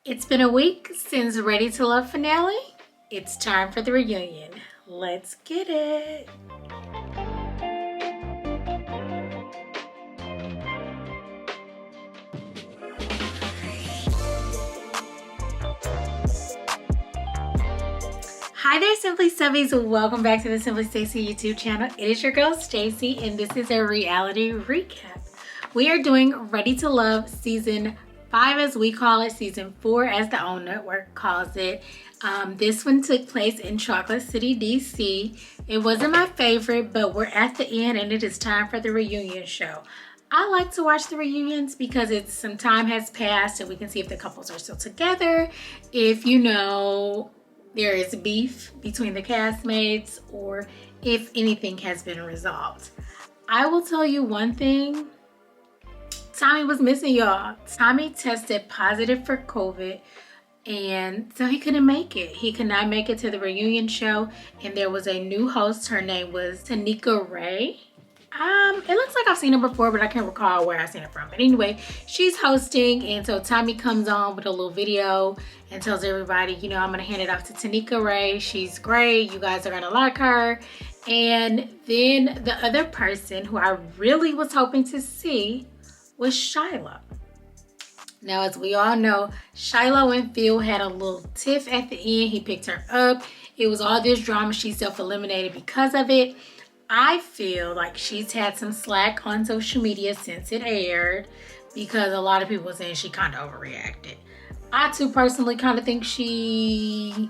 It's been a week since Ready to Love finale. It's time for the reunion. Let's get it. Hi there, Simply Stubbies. Welcome back to the Simply Stacy YouTube channel. It is your girl Stacy, and this is a reality recap. We are doing Ready to Love season 5, as we call it, season 4 as the OWN Network calls it. This one took place in Chocolate City, DC. It wasn't my favorite, but we're at the end and it is time for the reunion show. I like to watch the reunions because some time has passed and we can see if the couples are still together, if there is beef between the castmates, or if anything has been resolved. I will tell you one thing. Tommy was missing, y'all. Tommy tested positive for COVID, and so he couldn't make it. He could not make it to the reunion show, and there was a new host. Her name was Tanika Ray. It looks like I've seen her before, but I can't recall where I've seen it from. But anyway, she's hosting, and so Tommy comes on with a little video and tells everybody, I'm going to hand it off to Tanika Ray. She's great. You guys are going to like her. And then the other person who I really was hoping to see was Shiloh. Now, as we all know, Shiloh and Phil had a little tiff at the end. He picked her up. It was all this drama. She self-eliminated because of it. I feel like she's had some slack on social media since it aired, because a lot of people were saying she kind of overreacted. I too personally kind of think she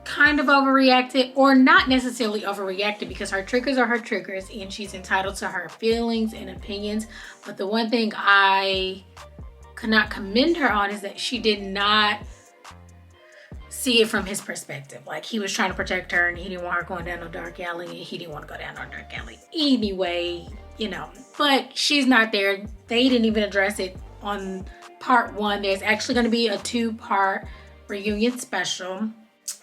kind of overreacted, or not necessarily overreacted, because her triggers are her triggers and she's entitled to her feelings and opinions. But the one thing I could not commend her on is that she did not see it from his perspective. Like, he was trying to protect her and he didn't want her going down no dark alley, and he didn't want to go down no dark alley anyway, but she's not there. They didn't even address it on part 1. There's actually going to be a 2-part reunion special,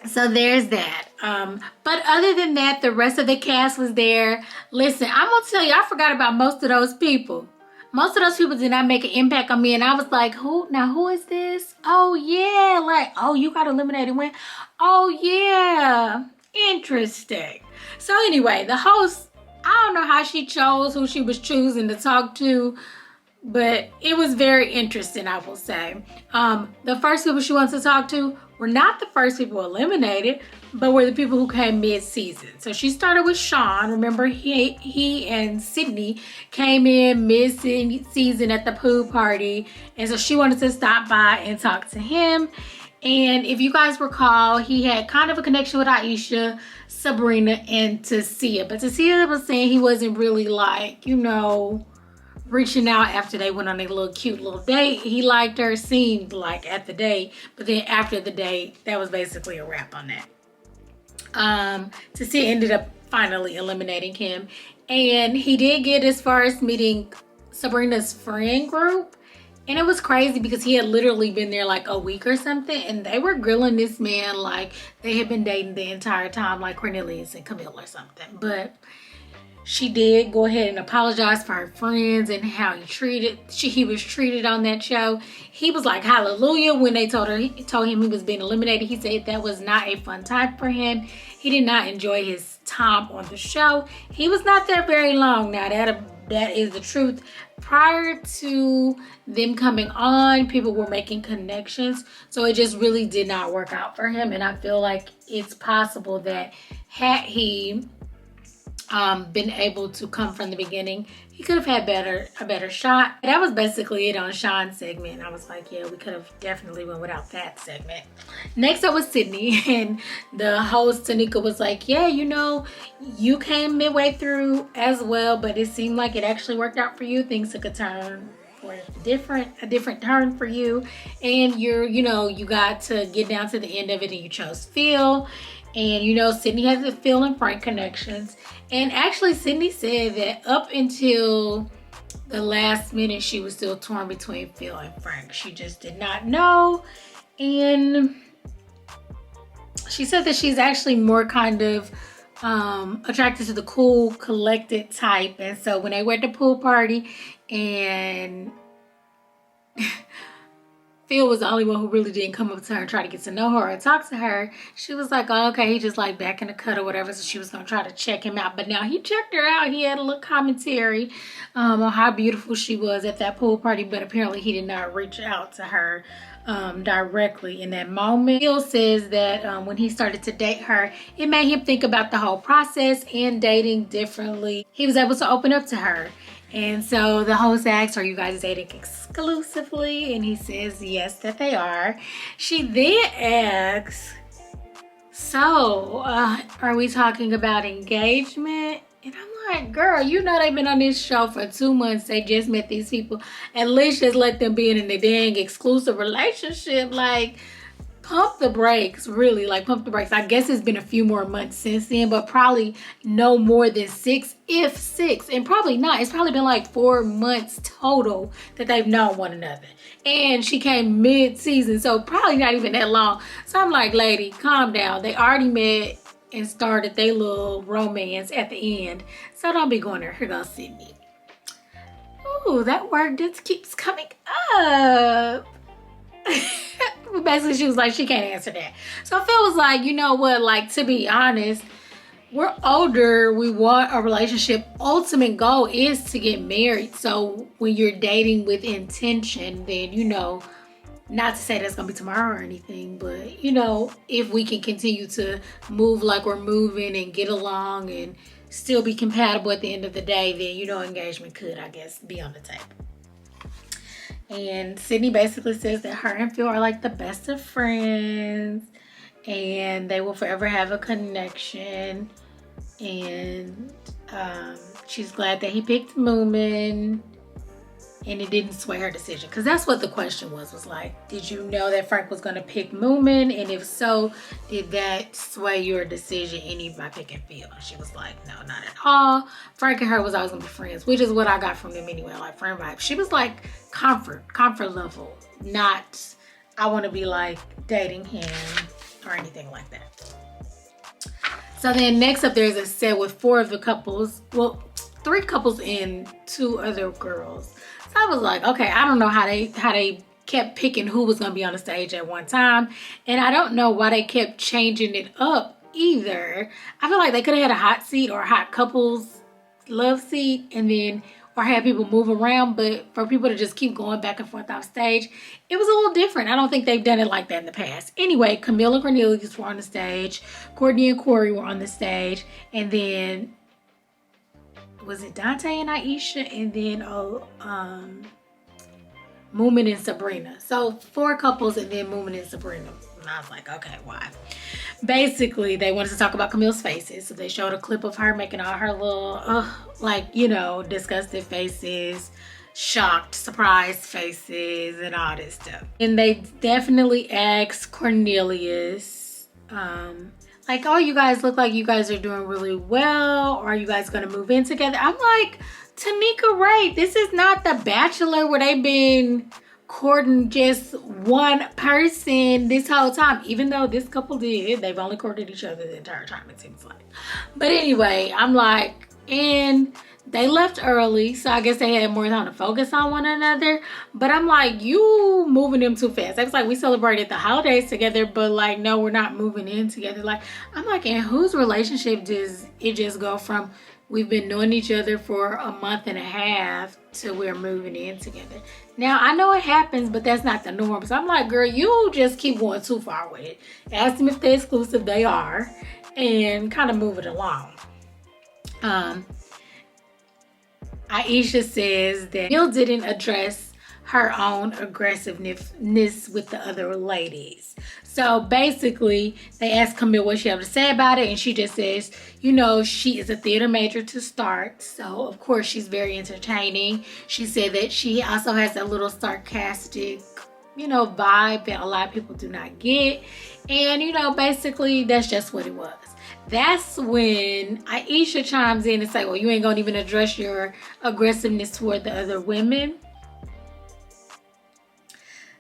so there's that. But other than that, the rest of the cast was there. Listen, I'm gonna tell you, I forgot about most of those people. Most of those people did not make an impact on me, and I was like, who is this? Oh yeah, you got eliminated when? Oh yeah, interesting. So anyway, the host, I don't know how she chose who she was choosing to talk to, but it was very interesting, I will say. The first people she wants to talk to were not the first people eliminated, but were the people who came mid-season. So she started with Sean. Remember, he and Sydney came in mid-season at the pool party, and so she wanted to stop by and talk to him. And if you guys recall, he had kind of a connection with Aisha, Sabrina, and Tasia. But Tasia was saying he wasn't really reaching out after they went on a little cute little date. He liked her, seemed like, at the date, but then after the date, that was basically a wrap on that. Tasia ended up finally eliminating him, and he did get as far as meeting Sabrina's friend group, and it was crazy because he had literally been there like a week or something, and they were grilling this man like they had been dating the entire time, like Cornelius and Camille or something. But she did go ahead and apologize for her friends and how he was treated on that show. He was like, hallelujah, when they told him he was being eliminated. He said that was not a fun time for him. He did not enjoy his time on the show. He was not there very long. Now, that is the truth. Prior to them coming on, people were making connections, so it just really did not work out for him. And I feel like it's possible that had he been able to come from the beginning, he could have had a better shot. That was basically it on Sean's segment. I was like, yeah, we could have definitely went without that segment. Next up was Sydney, and the host Tanika was like, yeah, you came midway through as well, but it seemed like it actually worked out for you. Things took a turn for a different turn for you, and you got to get down to the end of it, and you chose Phil. And Sydney has the Phil and Frank connections. And actually, Sydney said that up until the last minute, she was still torn between Phil and Frank. She just did not know. And she said that she's actually more kind of attracted to the cool, collected type. And so when they were at the pool party and Phil was the only one who really didn't come up to her and try to get to know her or talk to her. She was like, oh, okay, he just like back in the cut or whatever. So she was going to try to check him out. But now he checked her out. He had a little commentary on how beautiful she was at that pool party. But apparently he did not reach out to her directly in that moment. Phil says that when he started to date her, it made him think about the whole process and dating differently. He was able to open up to her. And so the host asks, are you guys dating exclusively? And he says, yes, that they are. She then asks, so are we talking about engagement? And I'm like, girl, you know they've been on this show for 2 months. They just met these people. At least just let them be in a dang exclusive relationship. Like, pump the brakes, really. Like, pump the brakes. I guess it's been a few more months since then, but probably no more than 6, if 6. And probably not. It's probably been like 4 months total that they've known one another. And she came mid-season, so probably not even that long. So I'm like, lady, calm down. They already met and started their little romance at the end. So don't be going there. Here goes Sydney. Ooh, that word just keeps coming up. Basically, she was like, she can't answer that. So Phil was like, you know what? Like, to be honest, we're older. We want a relationship. Ultimate goal is to get married. So when you're dating with intention, then, you know, not to say that's going to be tomorrow or anything, but, you know, if we can continue to move like we're moving and get along and still be compatible at the end of the day, then, you know, engagement could, I guess, be on the table. And Sydney basically says that her and Phil are like the best of friends and they will forever have a connection. And she's glad that he picked Moomin and it didn't sway her decision. Because that's what the question was like, did you know that Frank was going to pick Moomin? And if so, did that sway your decision any by picking Phil? And she was like, no, not at all. Frank and her was always going to be friends, which is what I got from them anyway, like friend vibe. She was like comfort level, not I want to be like dating him or anything like that. So then next up, there's a set with 4 of the couples, well, 3 couples and 2 other girls. So I was like, okay, I don't know how they kept picking who was gonna be on the stage at one time, and I don't know why they kept changing it up either. I feel like they could have had a hot seat or a hot couples love seat, and then or have people move around, but for people to just keep going back and forth off stage, it was a little different. I don't think they've done it like that in the past. Anyway, Camille and Cornelius were on the stage, Courtney and Corey were on the stage, and then was it Dante and Aisha, and then Moomin and Sabrina. So 4 couples and then Moomin and Sabrina. And I was like, okay, why? Basically, they wanted to talk about Camille's faces. So they showed a clip of her making all her little, like, you know, disgusted faces, shocked, surprised faces, and all this stuff. And they definitely asked Cornelius, like, oh, you guys look like you guys are doing really well. Or are you guys going to move in together? I'm like, Tanika, right, this is not The Bachelor where they've been courting just one person this whole time. Even though this couple did, they've only courted each other the entire time, it seems like. But anyway, I'm like, and they left early, so I guess they had more time to focus on one another. But I'm like, you moving them too fast. It was like, we celebrated the holidays together, but like, no, we're not moving in together. Like, I'm like, in whose relationship does it just go from we've been knowing each other for a month and a half to we're moving in together? Now, I know it happens, but that's not the norm. So I'm like, girl, you just keep going too far with it. Ask them if they're exclusive. They are. And kind of move it along. Aisha says that Neil didn't address her own aggressiveness with the other ladies. So basically, they asked Camille what she had to say about it, and she just says, you know, she is a theater major to start, so of course she's very entertaining. She said that she also has a little sarcastic, you know, vibe that a lot of people do not get. And, you know, basically, that's just what it was. That's when Aisha chimes in and say, well, you ain't gonna even address your aggressiveness toward the other women.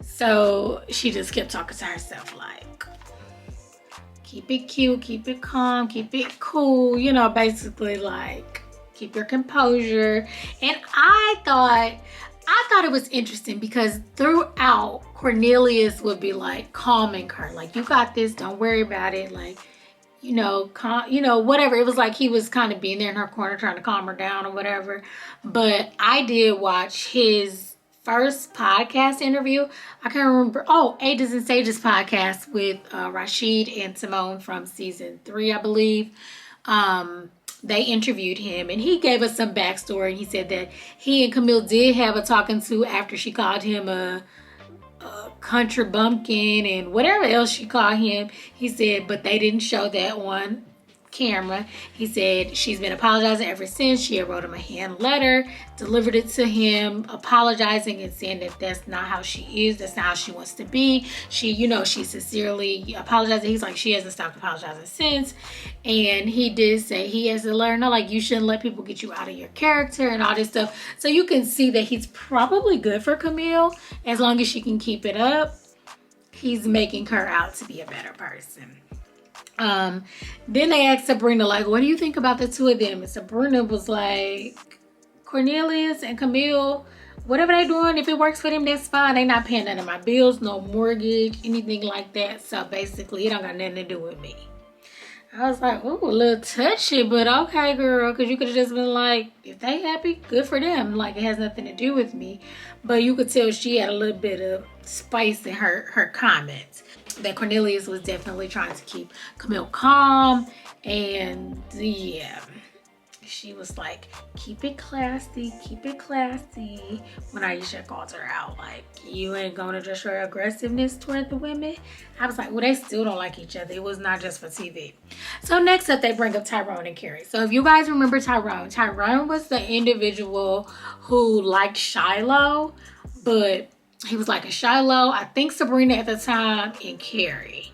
So she just kept talking to herself like, keep it cute, keep it calm, keep it cool, you know, basically like, keep your composure. And I thought, I thought it was interesting because throughout, Cornelius would be like calming her, like, you got this, don't worry about it, like, whatever. It was like he was kind of being there in her corner trying to calm her down or whatever. But I did watch his first podcast interview. I can't remember. Oh, Ages and Stages podcast with Rashid and Simone from season 3, I believe. They interviewed him and he gave us some backstory. And he said that he and Camille did have a talking to after she called him a country bumpkin and whatever else she called him. He said, but they didn't show that on camera. He said she's been apologizing ever since. She had wrote him a hand letter, delivered it to him, apologizing and saying that that's not how she is, that's not how she wants to be. She sincerely apologized. He's like, she hasn't stopped apologizing since. And he did say he has to learn, like, you shouldn't let people get you out of your character and all this stuff. So you can see that he's probably good for Camille as long as she can keep it up. He's making her out to be a better person. Then they asked Sabrina, like, what do you think about the two of them? And Sabrina was like, Cornelius and Camille, whatever they're doing, if it works for them, that's fine. They not paying none of my bills, no mortgage, anything like that. So basically, it don't got nothing to do with me. I was like, ooh, a little touchy, but okay, girl, because you could have just been like, if they happy, good for them. Like, it has nothing to do with me. But you could tell she had a little bit of spice in her comments. That Cornelius was definitely trying to keep Camille calm. And yeah, she was like, keep it classy, keep it classy. When Aisha called her out, like, you ain't gonna just show your aggressiveness toward the women. I was like, well, they still don't like each other. It was not just for TV. So next up, they bring up Tyrone and Kerry. So if you guys remember Tyrone was the individual who liked Shiloh, but he was like a Shiloh, I think Sabrina at the time, and Kerry.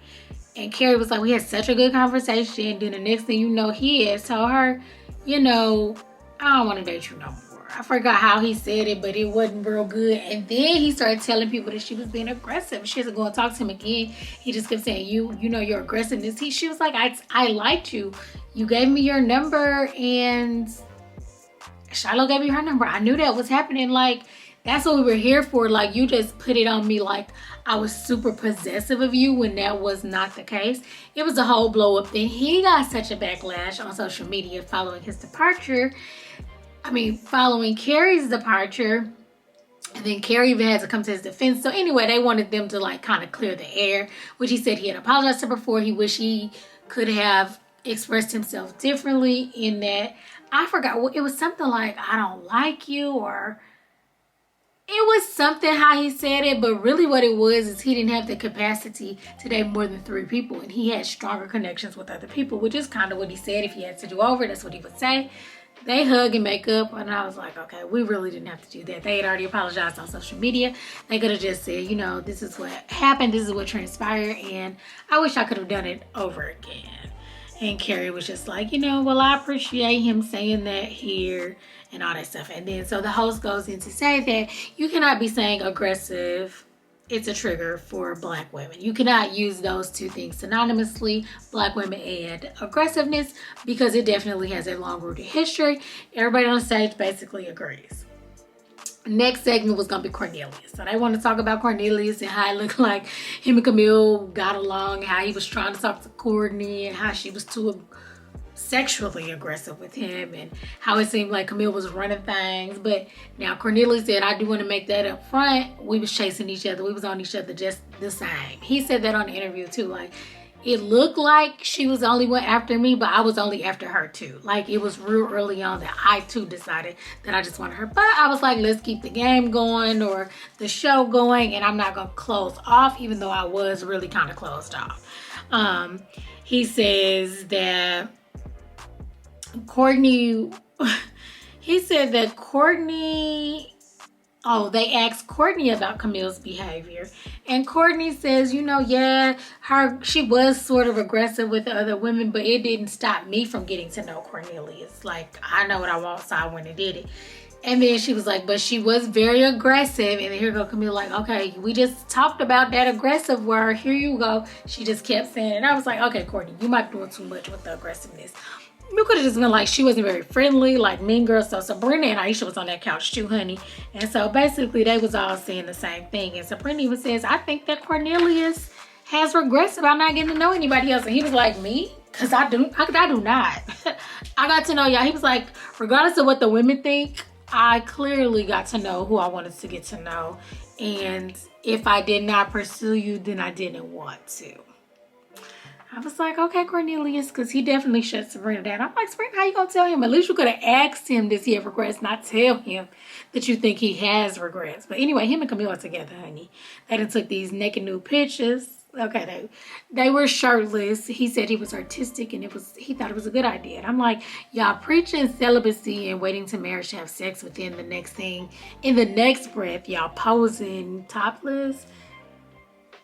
And Kerry was like, we had such a good conversation. Then the next thing you know, he had told her, I don't want to date you no more. I forgot how he said it, but it wasn't real good. And then he started telling people that she was being aggressive. She hasn't go and talk to him again. He just kept saying, your aggressiveness. She was like, I liked you. You gave me your number, and Shiloh gave me her number. I knew that was happening. Like, that's what we were here for. Like, you just put it on me like I was super possessive of you when that was not the case. It was a whole blow up thing. He got such a backlash on social media following his departure. Following Kerry's departure. And then Kerry even had to come to his defense. So anyway, they wanted them to like kind of clear the air, which he said he had apologized to her before. He wished he could have expressed himself differently in that. I forgot. It was something like, I don't like you, or it was something how he said it, but really what it was is he didn't have the capacity to date more than 3 people, and he had stronger connections with other people, which is kind of what he said. If he had to do over, that's what he would say. They hug and make up, and I was like, okay, we really didn't have to do that. They had already apologized on social media. They could have just said, this is what happened, this is what transpired, and I wish I could have done it over again. And Kerry was just like, well, I appreciate him saying that here and all that stuff. And then so the host goes in to say that you cannot be saying aggressive. It's a trigger for Black women. You cannot use those two things synonymously, Black women and aggressiveness, because it definitely has a long-rooted history. Everybody on stage basically agrees. Next segment was going to be Cornelius. So they want to talk about Cornelius and how it looked like him and Camille got along, how he was trying to talk to Courtney, and how she was too sexually aggressive with him, and how it seemed like Camille was running things. But now Cornelius said, I do want to make that up front. We was chasing each other. We was on each other just the same. He said that on the interview too. Like, it looked like she was the only one after me, but I was only after her too. Like, it was real early on that I too decided that I just wanted her. But I was like, let's keep the game going or the show going, and I'm not going to close off, even though I was really kind of closed off. He says that Courtney, they asked Courtney about Camille's behavior. And Courtney says, she was sort of aggressive with the other women, but it didn't stop me from getting to know Cornelius. Like, I know what I want, so I went and did it. And then she was like, but she was very aggressive. And then here go Camille, like, okay, we just talked about that aggressive word. Here you go. She just kept saying it. And I was like, okay, Courtney, you might be doing too much with the aggressiveness. you could have just been like, she wasn't very friendly, like mean girl. So Sabrina and Aisha was on that couch too, honey. And so basically they was all saying the same thing. And Sabrina even says, I think that Cornelius has regrets about not getting to know anybody else. And he was like, me? Cause I do not. I got to know y'all. He was like, regardless of what the women think, I clearly got to know who I wanted to get to know. And if I did not pursue you, then I didn't want to. I was like, okay, Cornelius, because he definitely shut Sabrina down. I'm like, Sabrina, how you gonna tell him? At least you could have asked him, does he have regrets, not tell him that you think he has regrets. But anyway, him and Camille are together, honey. They done took these naked nude pictures. Okay, they were shirtless. He said he was artistic and he thought it was a good idea. And I'm like, y'all preaching celibacy and waiting to marriage to have sex within the next thing. In the next breath, y'all posing topless.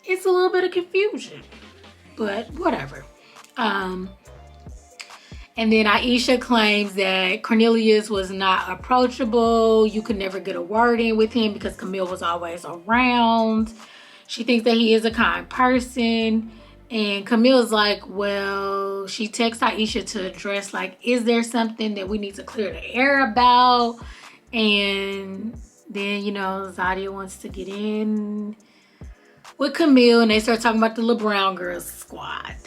It's a little bit of confusion. But whatever. And then Aisha claims that Cornelius was not approachable. You could never get a word in with him because Camille was always around. She thinks that he is a kind person. And Camille's like, well, she texts Aisha to address, like, is there something that we need to clear the air about? And then, Zadia wants to get in with Camille, and they start talking about the little Brown Girls squad.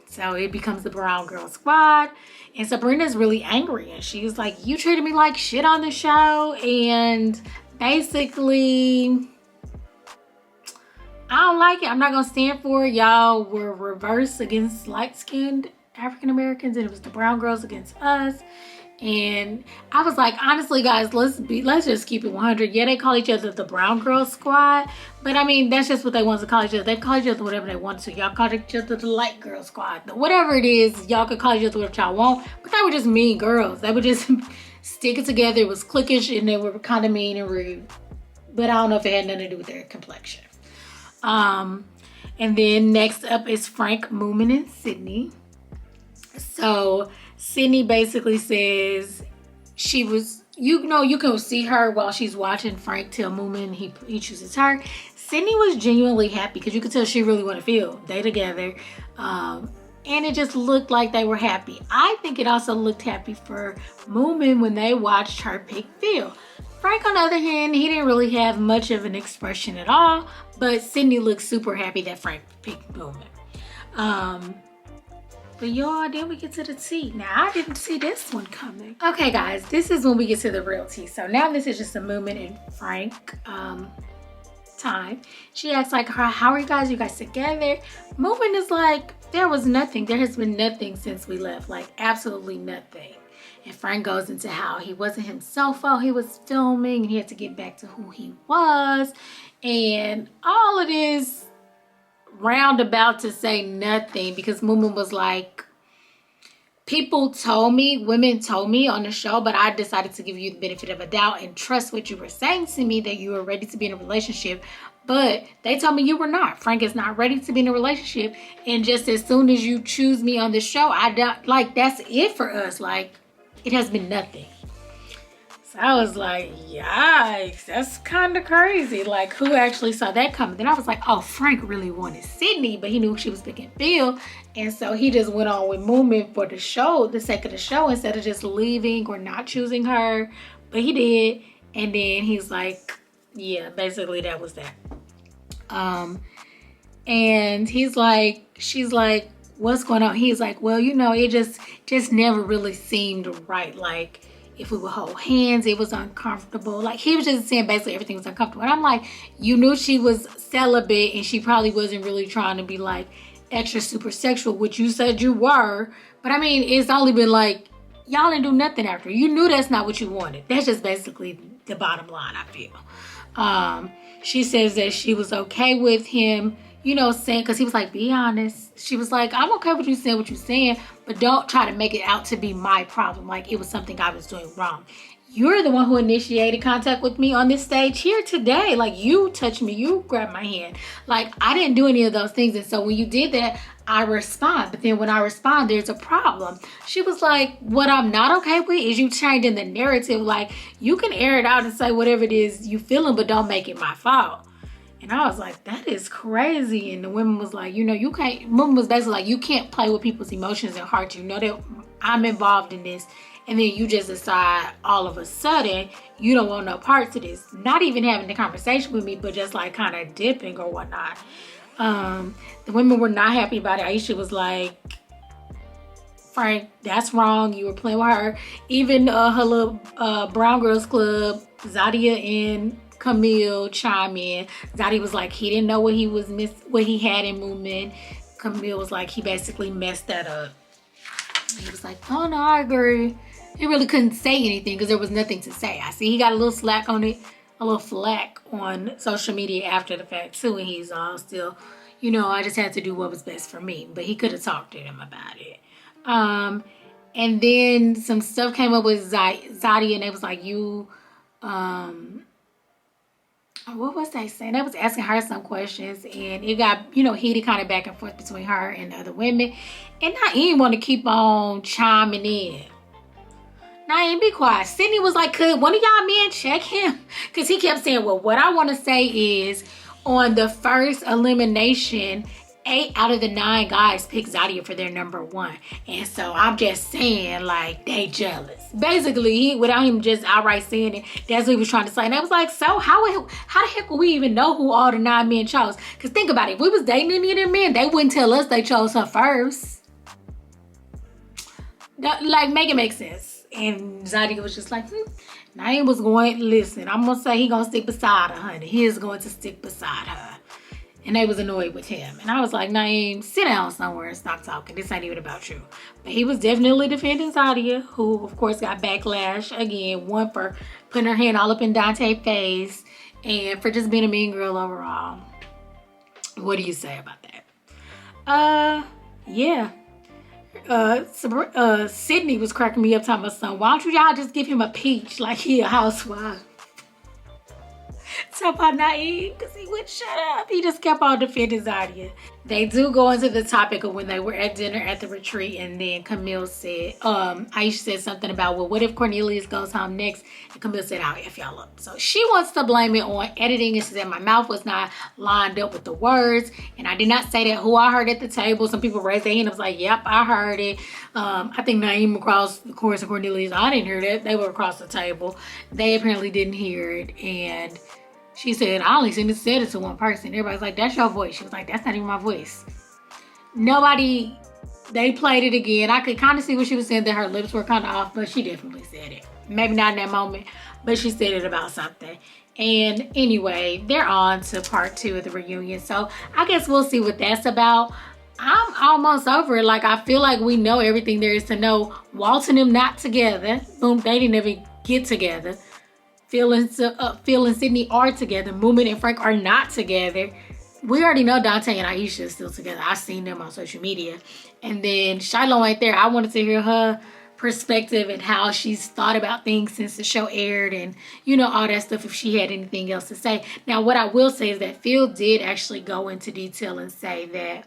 So it becomes the Brown Girls squad. And Sabrina's really angry. And she's like, you treated me like shit on the show. And basically, I don't like it. I'm not going to stand for it. Y'all were reversed against light-skinned African Americans, and it was the brown girls against us. And I was like, honestly, guys, let's just keep it 100. Yeah, they call each other the Brown Girl Squad, but I mean, that's just what they want to call each other. They call each other whatever they want to. Y'all call each other the Light Girl Squad. Whatever it is, y'all could call each other whatever y'all want, but they were just mean girls. They would just stick it together. It was cliquish, and they were kind of mean and rude, but I don't know if it had nothing to do with their complexion. And then next up is Frank, Moomin, and Sydney. So Sydney basically says she was, you can see her while she's watching Frank tell Moomin he chooses her. Sydney was genuinely happy because you could tell she really wanted to feel they together. And it just looked like they were happy. I think it also looked happy for Moomin when they watched her pick Phil. Frank, on the other hand, he didn't really have much of an expression at all, but Sydney looked super happy that Frank picked Moomin. But y'all, then we get to the tea. Now, I didn't see this one coming. Okay, guys, this is when we get to the real tea. So now this is just a Moomin and Frank time. She asks, like, how are you guys? You guys together? Moomin is like, there was nothing. There has been nothing since we left. Like, absolutely nothing. And Frank goes into how he wasn't himself while he was filming, and he had to get back to who he was. And all of this roundabout to say nothing, because Moomin was like, women told me on the show, but I decided to give you the benefit of a doubt and trust what you were saying to me, that you were ready to be in a relationship. But they told me you were not. Frank is not ready to be in a relationship. And just as soon as you choose me on the show, I doubt, like, that's it for us. Like, it has been nothing. So I was like, yikes, that's kind of crazy. Like, who actually saw that coming? Then I was like, oh, Frank really wanted Sydney, but he knew she was picking Phil. And so he just went on with Moomin for the show, the sake of the show, instead of just leaving or not choosing her. But he did. And then he's like, yeah, basically that was that. And he's like, she's like, what's going on? He's like, well, it just never really seemed right. Like, if we would hold hands, it was uncomfortable. Like, he was just saying basically everything was uncomfortable. And I'm like, you knew she was celibate and she probably wasn't really trying to be like extra super sexual, which you said you were. But I mean, it's only been like, y'all didn't do nothing after. You knew that's not what you wanted. That's just basically the bottom line, I feel. She says that she was okay with him, saying, because he was like, be honest. She was like, I'm okay with you saying what you're saying, but don't try to make it out to be my problem. Like, it was something I was doing wrong. You're the one who initiated contact with me on this stage here today. Like, you touched me, you grabbed my hand. Like, I didn't do any of those things. And so when you did that, I respond. But then when I respond, there's a problem. She was like, what I'm not okay with is you changing the narrative. Like, you can air it out and say whatever it is you feeling, but don't make it my fault. And I was like, that is crazy. And the woman was like, you can't, woman was basically like, you can't play with people's emotions and hearts. You know that I'm involved in this, and then you just decide all of a sudden you don't want no parts of this. Not even having the conversation with me, but just like kind of dipping or whatnot. The women were not happy about it. Aisha was like, Frank, that's wrong. You were playing with her. Even her little Brown Girls Club, Zadia and Camille chime in. Zadia was like, he didn't know what he had in movement. Camille was like, he basically messed that up. He was like, oh no, I agree. He really couldn't say anything because there was nothing to say. I see he got a little slack on it, a little flack on social media after the fact too, and he's all still, you know, I just had to do what was best for me. But he could have talked to him about it. And then some stuff came up with Zadia, and they was like, what was they saying? They was asking her some questions, and it got, you know, heated kind of back and forth between her and the other women. And Naeem want to keep on chiming in. Naeem, be quiet. Sydney was like, could one of y'all men check him? Because he kept saying, well, what I want to say is on the first elimination, 8 out of the 9 guys picked Zadia for their number 1. And so I'm just saying, like, they jealous. Basically, without him just outright saying it, that's what he was trying to say. And I was like, so how the heck would we even know who all the 9 men chose? Because think about it. If we was dating any of them men, they wouldn't tell us they chose her first. Like, make it make sense. And Zadia was just like, Naeem was going, listen, I'm going to say he going to stick beside her, honey. He is going to stick beside her. And they was annoyed with him. And I was like, Naeem, sit down somewhere and stop talking. This ain't even about you. But he was definitely defending Zadia, who, of course, got backlash. Again, one for putting her hand all up in Dante's face and for just being a mean girl overall. What do you say about that? Yeah. Sydney was cracking me up talking about something. Why don't y'all just give him a peach like he a housewife? Talk about Naeem, because he wouldn't shut up. He just kept on defending Zadia. They do go into the topic of when they were at dinner at the retreat, and then Camille said, Aisha said something about, well, what if Cornelius goes home next? And Camille said, I'll F y'all up. So she wants to blame it on editing, and she said my mouth was not lined up with the words, and I did not say that. Who I heard at the table, some people raised their hand. I was like, yep, I heard it. I think Naeem across the course of Cornelius, I didn't hear that. They were across the table. They apparently didn't hear it, and she said, I only said it to one person. Everybody's like, that's your voice. She was like, that's not even my voice. They played it again. I could kind of see what she was saying, that her lips were kind of off, but she definitely said it. Maybe not in that moment, but she said it about something. And anyway, they're on to part 2 of the reunion. So I guess we'll see what that's about. I'm almost over it. Like, I feel like we know everything there is to know. Walt and them not together. Boom, they didn't even get together. Phil and Sydney are together. Moomin and Frank are not together. We already know Dante and Aisha is still together. I've seen them on social media. And then Shiloh ain't there. I wanted to hear her perspective and how she's thought about things since the show aired, and, you know, all that stuff, if she had anything else to say. Now, what I will say is that Phil did actually go into detail and say that,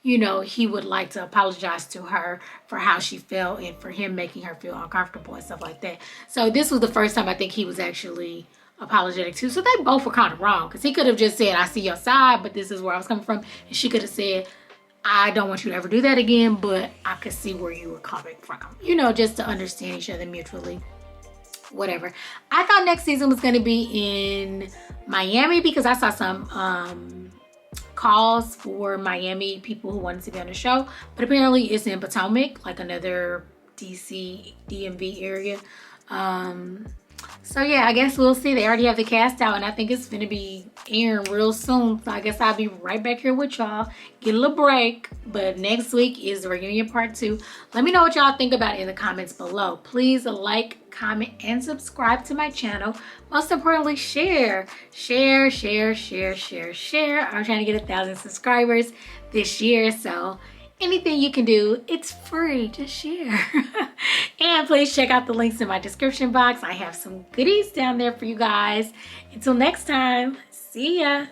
you know, he would like to apologize to her for how she felt and for him making her feel uncomfortable and stuff like that. So this was the first time I think he was actually apologetic too. So they both were kind of wrong, because he could have just said, I see your side, but this is where I was coming from. And she could have said, I don't want you to ever do that again, but I could see where you were coming from. You know, just to understand each other mutually. Whatever. I thought next season was going to be in Miami, because I saw some calls for Miami people who wanted to be on the show, but apparently it's in Potomac, like another DC DMV area. So yeah, I guess we'll see. They already have the cast out, and I think it's gonna be airing real soon. So I guess I'll be right back here with y'all. Get a little break, but next week is the reunion part 2. Let me know what y'all think about it in the comments below. Please like, comment, and subscribe to my channel. Most importantly, share. I'm trying to get 1,000 subscribers this year, so anything you can do, it's free. Just share. And please check out the links in my description box. I have some goodies down there for you guys. Until next time, see ya.